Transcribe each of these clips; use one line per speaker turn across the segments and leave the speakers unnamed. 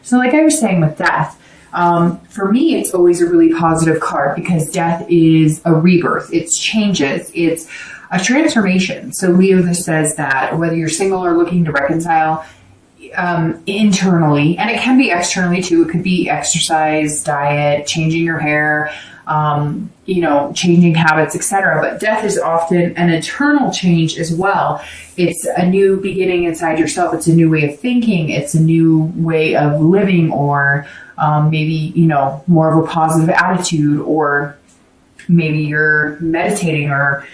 So like I was saying with death, for me, it's always a really positive card because death is a rebirth. It's changes. It's a transformation. So Leo, this says that whether you're single or looking to reconcile, internally, and it can be externally too. It could be exercise, diet, changing your hair, changing habits, etc. But death is often an internal change as well. It's a new beginning inside yourself. It's a new way of thinking. It's a new way of living, or maybe, more of a positive attitude, or maybe you're meditating, or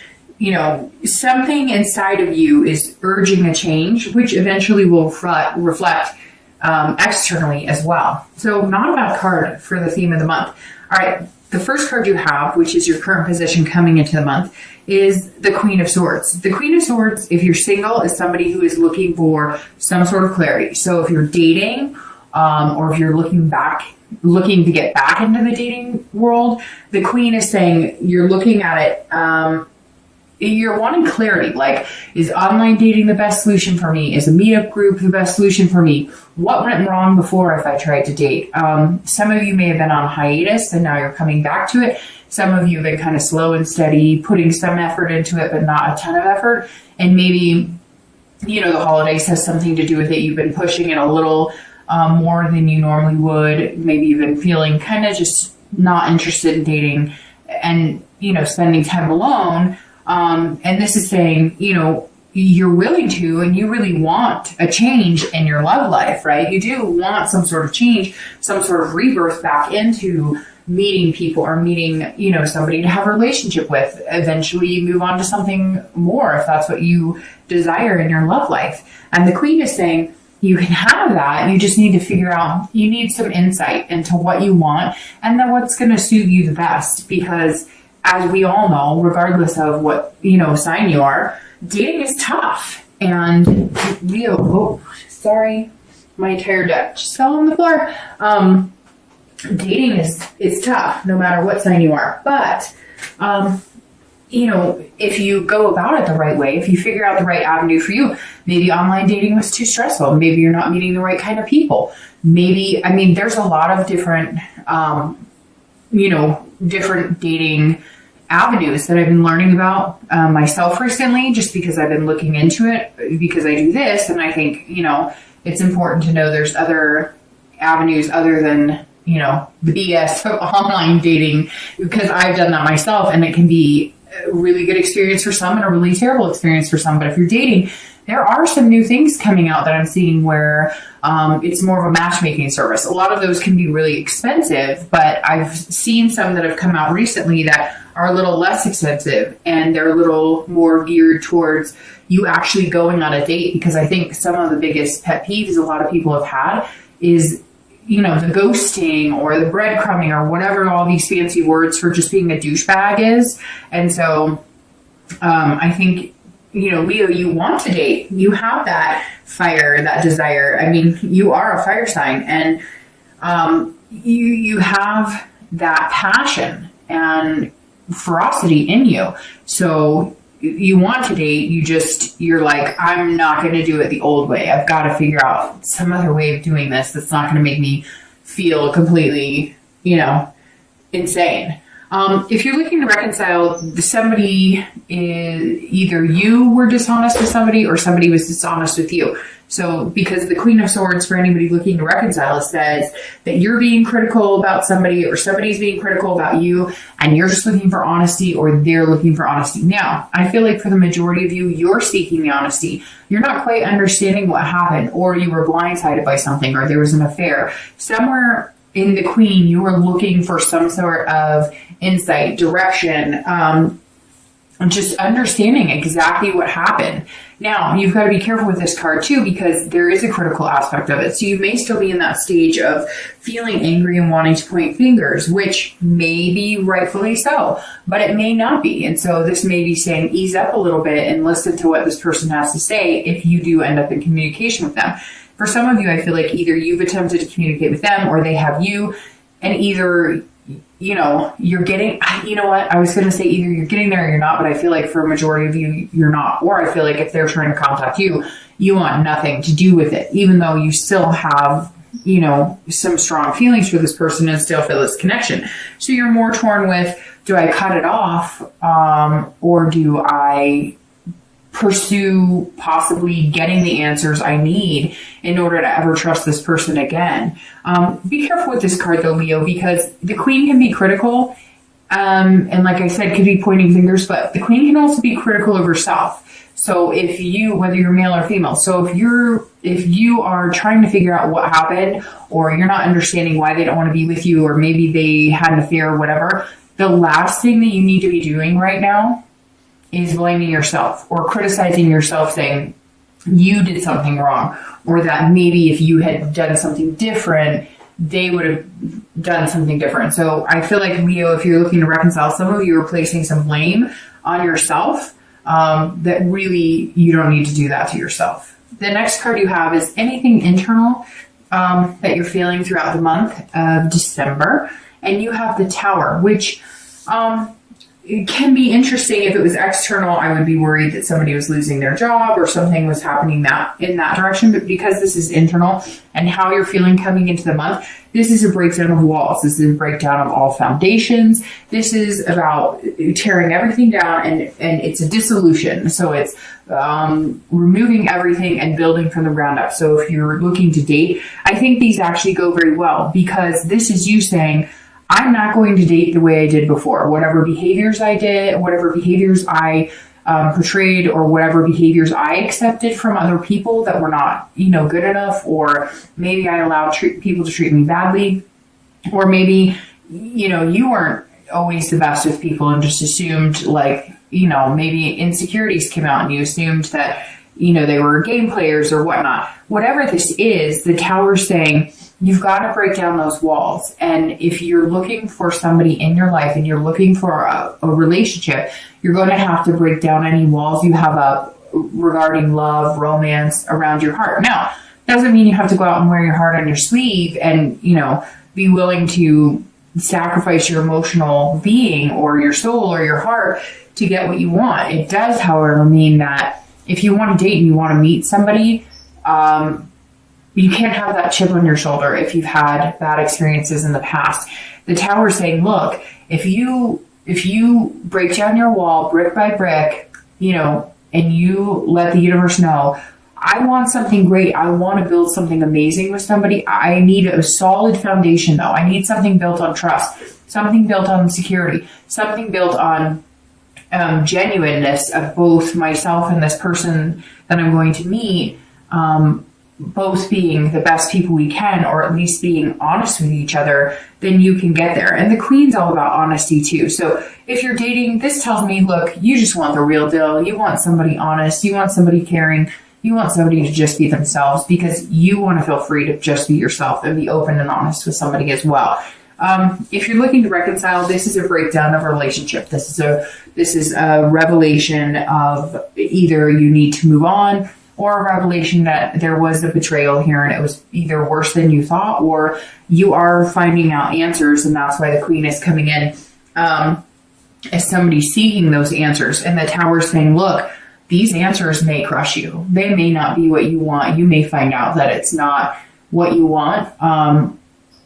something inside of you is urging a change, which eventually will reflect externally as well. So not a bad card for the theme of the month. All right, the first card you have, which is your current position coming into the month, is the Queen of Swords. The Queen of Swords, if you're single, is somebody who is looking for some sort of clarity. So if you're dating, or if you're looking to get back into the dating world, the Queen is saying you're looking at it, you're wanting clarity. Like, is online dating the best solution for me? Is a meetup group the best solution for me? What went wrong before if I tried to date? Some of you may have been on hiatus and now you're coming back to it. Some of you have been kind of slow and steady, putting some effort into it, but not a ton of effort. And maybe, the holidays has something to do with it. You've been pushing it a little more than you normally would. Maybe you've been feeling kind of just not interested in dating and, spending time alone. And this is saying, you're willing to, and you really want a change in your love life, right? You do want some sort of change, some sort of rebirth back into meeting people, or meeting, somebody to have a relationship with. Eventually you move on to something more if that's what you desire in your love life. And the Queen is saying you can have that. You just need to figure out, you need some insight into what you want and then what's going to suit you the best, because as we all know, regardless of what, sign you are, dating is tough. And Leo, my entire deck just fell on the floor. Dating is tough, no matter what sign you are. But, if you go about it the right way, if you figure out the right avenue for you, maybe online dating was too stressful. Maybe you're not meeting the right kind of people. Maybe, there's a lot of different, different dating avenues that I've been learning about myself recently, just because I've been looking into it, because I do this. And I think, it's important to know there's other avenues other than, the BS of online dating, because I've done that myself, and it can be a really good experience for some and a really terrible experience for some. But if you're dating, there are some new things coming out that I'm seeing where it's more of a matchmaking service. A lot of those can be really expensive, but I've seen some that have come out recently that are a little less expensive, and they're a little more geared towards you actually going on a date. Because I think some of the biggest pet peeves a lot of people have had is, the ghosting or the breadcrumbing or whatever all these fancy words for just being a douchebag is. And so I think, Leo, you want to date. You have that fire, that desire. You are a fire sign, and you have that passion and ferocity in you. So you want to date, you're like, I'm not going to do it the old way. I've got to figure out some other way of doing this that's not going to make me feel completely, insane. If you're looking to reconcile, somebody is either you were dishonest with somebody or somebody was dishonest with you. So because the Queen of Swords, for anybody looking to reconcile, says that you're being critical about somebody or somebody's being critical about you, and you're just looking for honesty, or they're looking for honesty. Now, I feel like for the majority of you, you're seeking the honesty. You're not quite understanding what happened, or you were blindsided by something, or there was an affair. Somewhere in the Queen, you are looking for some sort of insight, direction, just understanding exactly what happened. Now, you've got to be careful with this card too, because there is a critical aspect of it. So you may still be in that stage of feeling angry and wanting to point fingers, which may be rightfully so, but it may not be. And so this may be saying, ease up a little bit and listen to what this person has to say if you do end up in communication with them. For some of you, I feel like either you've attempted to communicate with them or they have you, and either you're getting, I was going to say either you're getting there or you're not, but I feel like for a majority of you, you're not. Or I feel like if they're trying to contact you, you want nothing to do with it, even though you still have, some strong feelings for this person and still feel this connection. So you're more torn with, do I cut it off, or do I pursue possibly getting the answers I need in order to ever trust this person again? Be careful with this card though, Leo, because the Queen can be critical, and like I said, could be pointing fingers, but the Queen can also be critical of herself. So whether you're male or female, so if you are trying to figure out what happened, or you're not understanding why they don't want to be with you, or maybe they had an affair or whatever, the last thing that you need to be doing right now is blaming yourself or criticizing yourself, saying you did something wrong, or that maybe if you had done something different, they would have done something different. So I feel like, Leo, if you're looking to reconcile, some of you are placing some blame on yourself, that really you don't need to do that to yourself. The next card you have is anything internal that you're feeling throughout the month of December. And you have the Tower, which it can be interesting. If it was external, I would be worried that somebody was losing their job or something was happening in that direction. But because this is internal and how you're feeling coming into the month, this is a breakdown of walls. This is a breakdown of all foundations. This is about tearing everything down, and it's a dissolution. So it's removing everything and building from the ground up. So if you're looking to date, I think these actually go very well, because this is you saying, I'm not going to date the way I did before. Whatever behaviors I did, whatever behaviors I portrayed, or whatever behaviors I accepted from other people that were not, good enough, or maybe I allowed people to treat me badly, or maybe, you weren't always the best with people and just assumed, like, maybe insecurities came out and you assumed that, they were game players or whatnot. Whatever this is, the Tower's saying, you've got to break down those walls. And if you're looking for somebody in your life and you're looking for a relationship, you're going to have to break down any walls you have up regarding love, romance around your heart. Now, doesn't mean you have to go out and wear your heart on your sleeve and, be willing to sacrifice your emotional being or your soul or your heart to get what you want. It does, however, mean that if you want to date and you want to meet somebody, you can't have that chip on your shoulder if you've had bad experiences in the past. The Tower is saying, look, if you break down your wall brick by brick, and you let the universe know, I want something great. I want to build something amazing with somebody. I need a solid foundation, though. I need something built on trust, something built on security, something built on genuineness of both myself and this person that I'm going to meet, both being the best people we can, or at least being honest with each other, then you can get there. And the Queen's all about honesty too. So if you're dating, this tells me, look, you just want the real deal. You want somebody honest. You want somebody caring. You want somebody to just be themselves, because you want to feel free to just be yourself and be open and honest with somebody as well. If you're looking to reconcile, this is a breakdown of a relationship. This is a revelation of either you need to move on, or a revelation that there was a betrayal here and it was either worse than you thought, or you are finding out answers, and that's why the Queen is coming in as somebody seeking those answers. And the Tower is saying, look, these answers may crush you. They may not be what you want. You may find out that it's not what you want.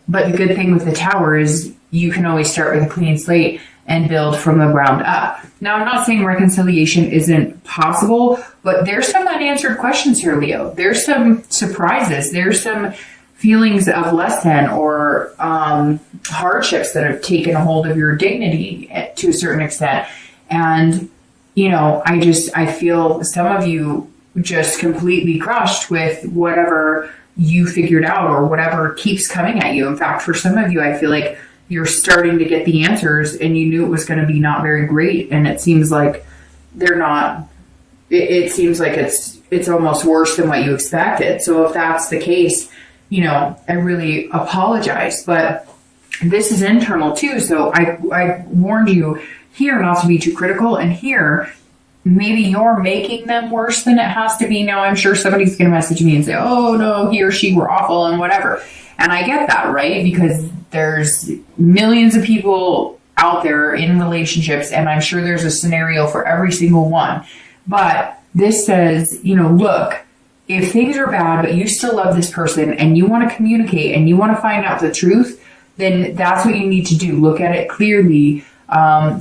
But the good thing with the Tower is you can always start with a clean slate and build from the ground up. Now, I'm not saying reconciliation isn't possible, but there's some unanswered questions here, Leo. There's some surprises. There's some feelings of less than, or hardships that have taken a hold of your dignity to a certain extent. And, I feel some of you just completely crushed with whatever you figured out or whatever keeps coming at you. In fact, for some of you, I feel like you're starting to get the answers and you knew it was going to be not very great. And it seems like they're not, it seems like it's almost worse than what you expected. So if that's the case, I really apologize, but this is internal too. So I warned you here not to be too critical, and here, maybe you're making them worse than it has to be. Now, I'm sure somebody's going to message me and say, oh no, he or she were awful and whatever. And I get that, right? Because there's millions of people out there in relationships, and I'm sure there's a scenario for every single one. But this says, look, if things are bad, but you still love this person and you want to communicate and you want to find out the truth, then that's what you need to do. Look at it clearly.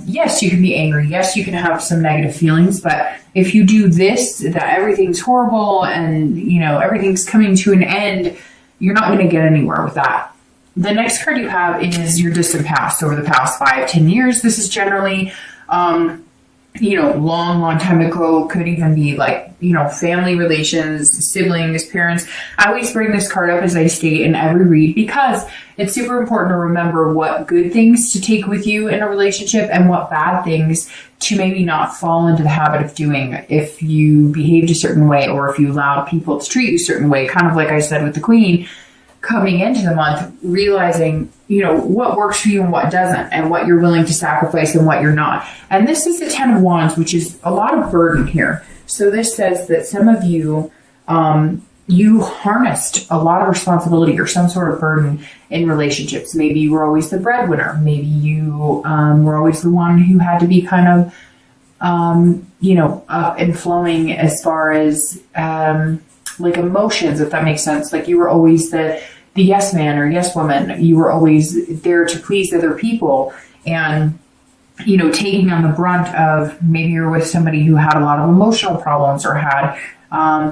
Yes, you can be angry. Yes, you can have some negative feelings, but if you do this, that everything's horrible and, everything's coming to an end, you're not going to get anywhere with that. The next card you have is your distant past. Over the past 5-10 years, this is generally, long time ago. Could even be like, family relations, siblings, parents. I always bring this card up, as I state in every read, because it's super important to remember what good things to take with you in a relationship and what bad things to maybe not fall into the habit of doing if you behaved a certain way or if you allowed people to treat you a certain way. Kind of like I said with the Queen, coming into the month, realizing, what works for you and what doesn't, and what you're willing to sacrifice and what you're not. And this is the 10 of Wands, which is a lot of burden here. So this says that some of you, you harnessed a lot of responsibility or some sort of burden in relationships. Maybe you were always the breadwinner. Maybe you were always the one who had to be kind of, up and flowing as far as like emotions, if that makes sense. Like you were always the yes man or yes woman. You were always there to please other people and, taking on the brunt of maybe you're with somebody who had a lot of emotional problems or had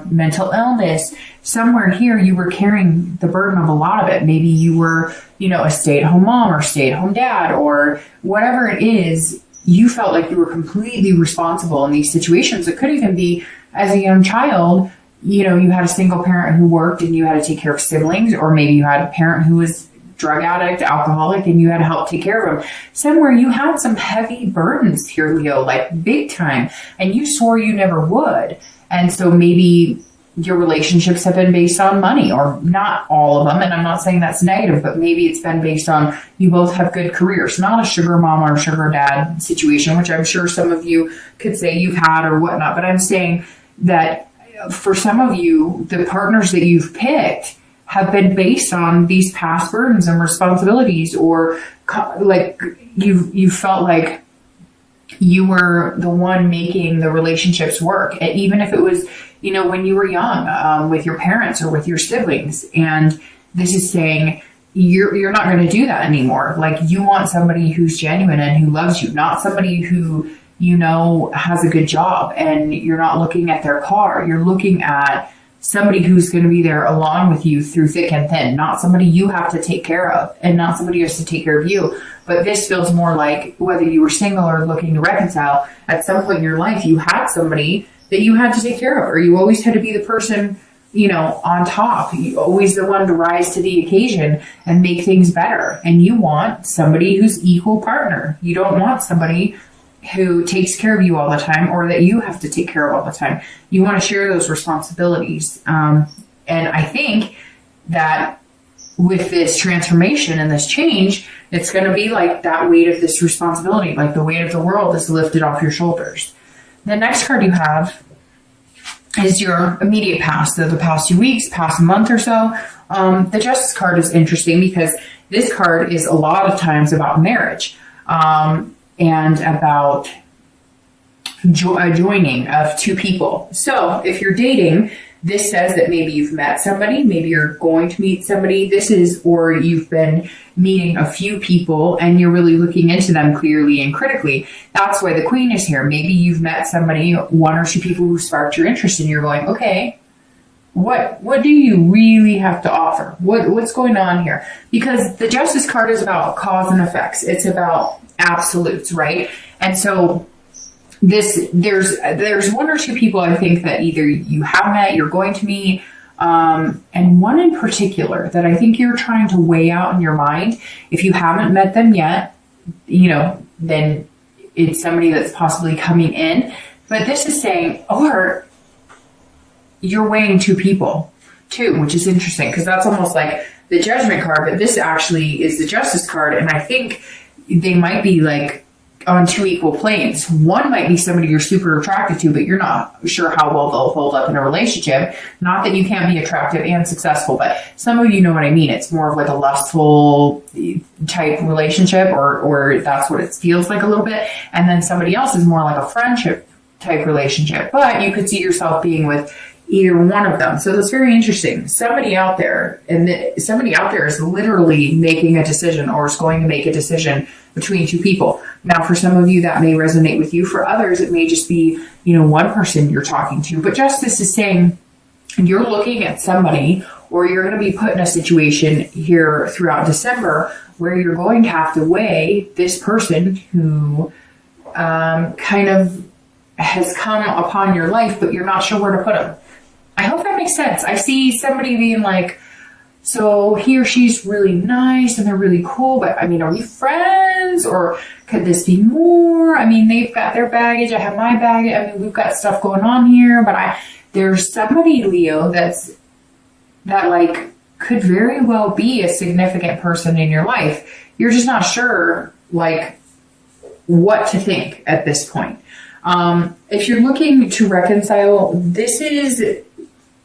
mental illness. Somewhere here, you were carrying the burden of a lot of it. Maybe you were, a stay-at-home mom or stay-at-home dad or whatever it is. You felt like you were completely responsible in these situations. It could even be as a young child, you had a single parent who worked and you had to take care of siblings, or maybe you had a parent who was drug addict, alcoholic, and you had to help take care of them. Somewhere you had some heavy burdens here, Leo, like big time, and you swore you never would. And so maybe your relationships have been based on money, or not all of them. And I'm not saying that's negative, but maybe it's been based on you both have good careers, not a sugar mom or sugar dad situation, which I'm sure some of you could say you've had or whatnot. But I'm saying that for some of you, the partners that you've picked have been based on these past burdens and responsibilities, or like you felt like you were the one making the relationships work, and even if it was, when you were young, with your parents or with your siblings. And this is saying you're not going to do that anymore. Like you want somebody who's genuine and who loves you, not somebody who, has a good job and you're not looking at their car. You're looking at somebody who's going to be there along with you through thick and thin, not somebody you have to take care of and not somebody who has to take care of you. But this feels more like whether you were single or looking to reconcile, at some point in your life, you had somebody that you had to take care of, or you always had to be the person, on top. You always the one to rise to the occasion and make things better. And you want somebody who's equal partner. You don't want somebody who takes care of you all the time or that you have to take care of all the time. You want to share those responsibilities. And I think that with this transformation and this change, it's going to be like that weight of this responsibility, like the weight of the world is lifted off your shoulders. The next card you have is your immediate past, so the past 2 weeks, past month or so. The Justice card is interesting because this card is a lot of times about marriage. And about joining of two people. So if you're dating, this says that maybe you've met somebody, maybe you're going to meet somebody. Or you've been meeting a few people and you're really looking into them clearly and critically. That's why the Queen is here. Maybe you've met somebody, one or two people who sparked your interest, and you're going, okay, what do you really have to offer? What's going on here? Because the Justice card is about cause and effects. It's about absolutes, right? And so there's one or two people I think that either you have met, you're going to meet, and one in particular that I think you're trying to weigh out in your mind. If you haven't met them yet, then it's somebody that's possibly coming in. But this is saying, or you're weighing two people too, which is interesting because that's almost like the Judgment card, but this actually is the Justice card. And I think they might be like on two equal planes. One might be somebody you're super attracted to, but you're not sure how well they'll hold up in a relationship. Not that you can't be attractive and successful, but some of you know what I mean. It's more of like a lustful type relationship, or that's what it feels like a little bit. And then somebody else is more like a friendship type relationship. But you could see yourself being with, either one of them. So that's very interesting. Somebody out there is literally making a decision, or is going to make a decision between two people. Now, for some of you, that may resonate with you. For others, it may just be, one person you're talking to. But justice is saying you're looking at somebody, or you're going to be put in a situation here throughout December where you're going to have to weigh this person who kind of has come upon your life, but you're not sure where to put them. I hope that makes sense. I see somebody being like, so he or she's really nice and they're really cool, but are we friends, or could this be more? They've got their baggage, I have my baggage. We've got stuff going on here, but there's somebody, Leo, that could very well be a significant person in your life. You're just not sure, what to think at this point. If you're looking to reconcile, this is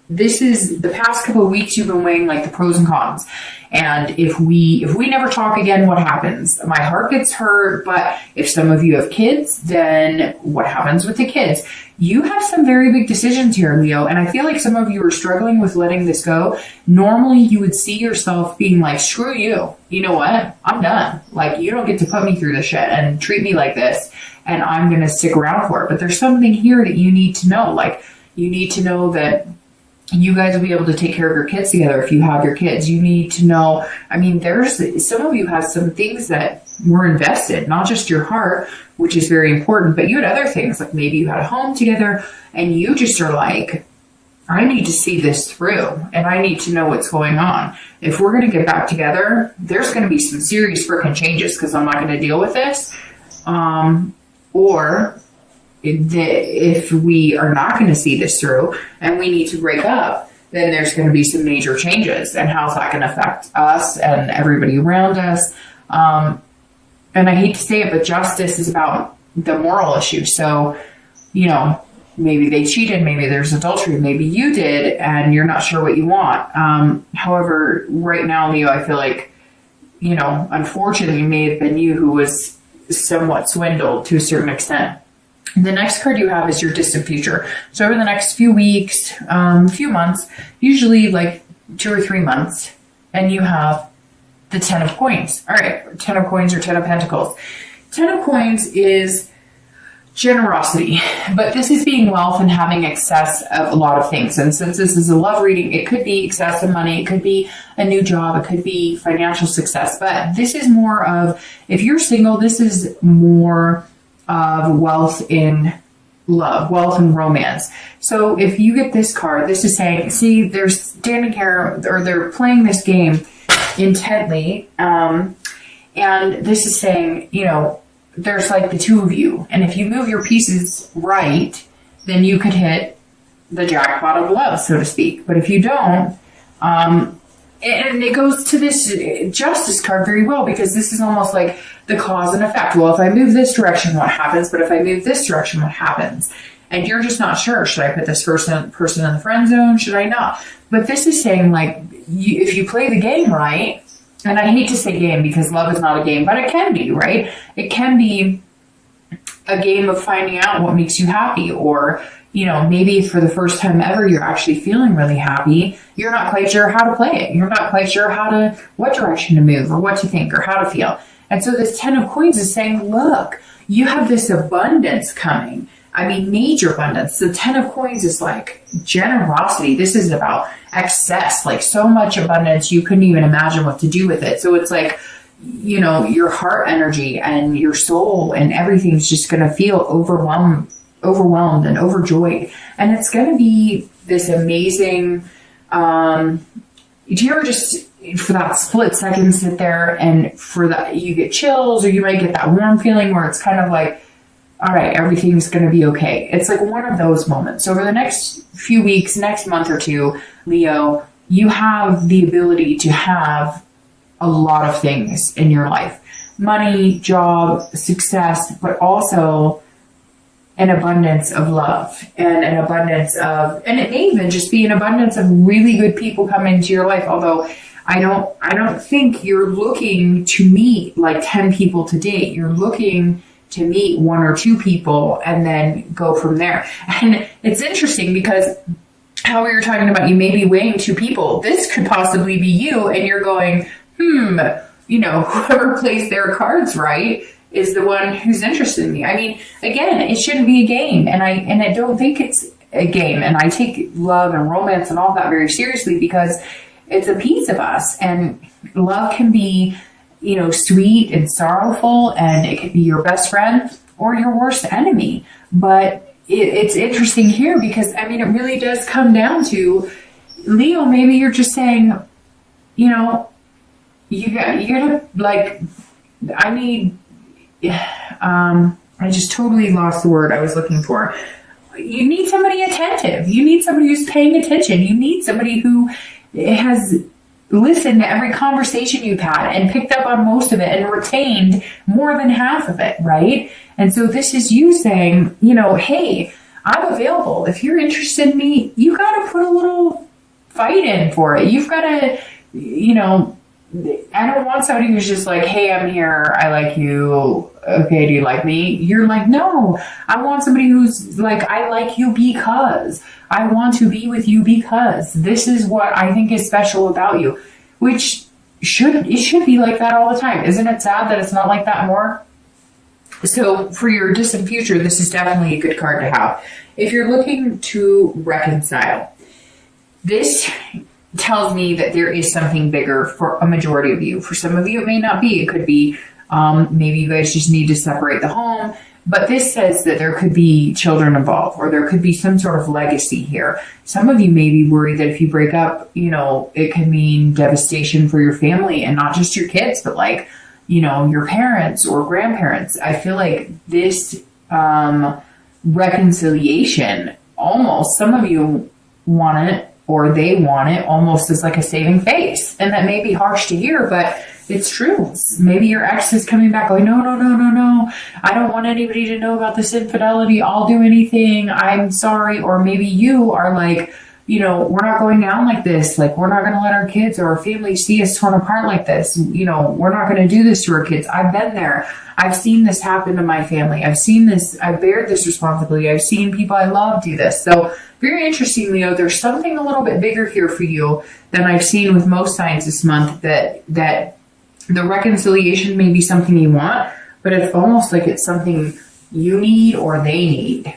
the past couple of weeks you've been weighing the pros and cons. And if we never talk again, what happens? My heart gets hurt, but if some of you have kids, then what happens with the kids? You have some very big decisions here, Leo, and I feel like some of you are struggling with letting this go. Normally, you would see yourself being like, screw you. You know what? I'm done. You don't get to put me through this shit and treat me like this, and I'm going to stick around for it. But there's something here that you need to know. You need to know that you guys will be able to take care of your kids together if you have your kids. You need to know, there's some of you have some things that were invested, not just your heart, which is very important, but you had other things, maybe you had a home together and you just are like, I need to see this through and I need to know what's going on. If we're going to get back together, there's going to be some serious freaking changes because I'm not going to deal with this. Or if we are not going to see this through and we need to break up, then there's going to be some major changes. And how's that going to affect us and everybody around us? And I hate to say it, but justice is about the moral issue. So, maybe they cheated, maybe there's adultery, maybe you did, and you're not sure what you want. However, right now, Leo, I feel like, unfortunately, it may have been you who was somewhat swindled to a certain extent. The next card you have is your distant future. So over the next few weeks, few months, usually 2 or 3 months, and you have the 10 of coins. All right, 10 of coins or 10 of pentacles. 10 of coins is generosity, but this is being wealth and having excess of a lot of things. And since this is a love reading, it could be excess of money, it could be a new job, it could be financial success, but this is more of, if you're single, this is more of wealth in love, wealth and romance. So if you get this card, this is saying, see, they're standing here, or they're playing this game intently, and this is saying, there's the two of you, and if you move your pieces right, then you could hit the jackpot of love, so to speak. But if you don't, and it goes to this justice card very well, because this is almost like the cause and effect. Well, if I move this direction, what happens? But if I move this direction, what happens? And you're just not sure. Should I put this person in the friend zone? Should I not? But this is saying, if you play the game right, and I hate to say game because love is not a game, but it can be, right? It can be a game of finding out what makes you happy, or, maybe for the first time ever, you're actually feeling really happy. You're not quite sure how to play it. You're not quite sure what direction to move, or what to think, or how to feel. And so this 10 of coins is saying, look, you have this abundance coming. Major abundance. The 10 of coins is generosity. This is about excess, so much abundance, you couldn't even imagine what to do with it. So it's your heart energy and your soul and everything's just going to feel overwhelmed and overjoyed. And it's going to be this amazing, do you ever just, for that split second, sit there and for that, you get chills, or you might get that warm feeling where it's kind of all right, everything's going to be okay. It's one of those moments. So over the next few weeks, next month or two, Leo, you have the ability to have a lot of things in your life. Money, job, success, but also an abundance of love and an abundance of, and it may even just be an abundance of really good people come into your life. Although I don't think you're looking to meet 10 people to date. You're looking to meet 1 or 2 people and then go from there. And it's interesting because how we were talking about, you may be weighing two people. This could possibly be you, and you're going, whoever plays their cards right is the one who's interested in me. I mean, again, it shouldn't be a game, and I don't think it's a game. And I take love and romance and all that very seriously, because it's a piece of us, and love can be, sweet and sorrowful, and it could be your best friend or your worst enemy. But it's interesting here, because it really does come down to, Leo, maybe you're just saying, I just totally lost the word I was looking for. You need somebody attentive. You need somebody who's paying attention. You need somebody who has listened to every conversation you've had and picked up on most of it and retained more than half of it, right? And so this is you saying, hey, I'm available. If you're interested in me, you got to put a little fight in for it. You've got to, I don't want somebody who's just like, hey, I'm here. I like you. Okay, do you like me? You're like, no, I want somebody who's like, I like you because I want to be with you, because this is what I think is special about you, which should be like that all the time. Isn't it sad that it's not like that more? So for your distant future, this is definitely a good card to have. If you're looking to reconcile, this tells me that there is something bigger for a majority of you. For some of you, it may not be. It could be maybe you guys just need to separate the home. But this says that there could be children involved, or there could be some sort of legacy here. Some of you may be worried that if you break up, it could mean devastation for your family, and not just your kids, but your parents or grandparents. I feel like this reconciliation, almost, some of you want it, or they want it almost as like a saving face. And that may be harsh to hear, but it's true. Maybe your ex is coming back going, no. I don't want anybody to know about this infidelity. I'll do anything. I'm sorry. Or maybe you are like, we're not going down like this. Like, we're not going to let our kids or our family see us torn apart like this. We're not going to do this to our kids. I've been there. I've seen this happen to my family. I've seen this. I've bared this responsibility. I've seen people I love do this. So very interesting, Leo. There's something a little bit bigger here for you than I've seen with most signs this month, that the reconciliation may be something you want, but it's almost like it's something you need or they need.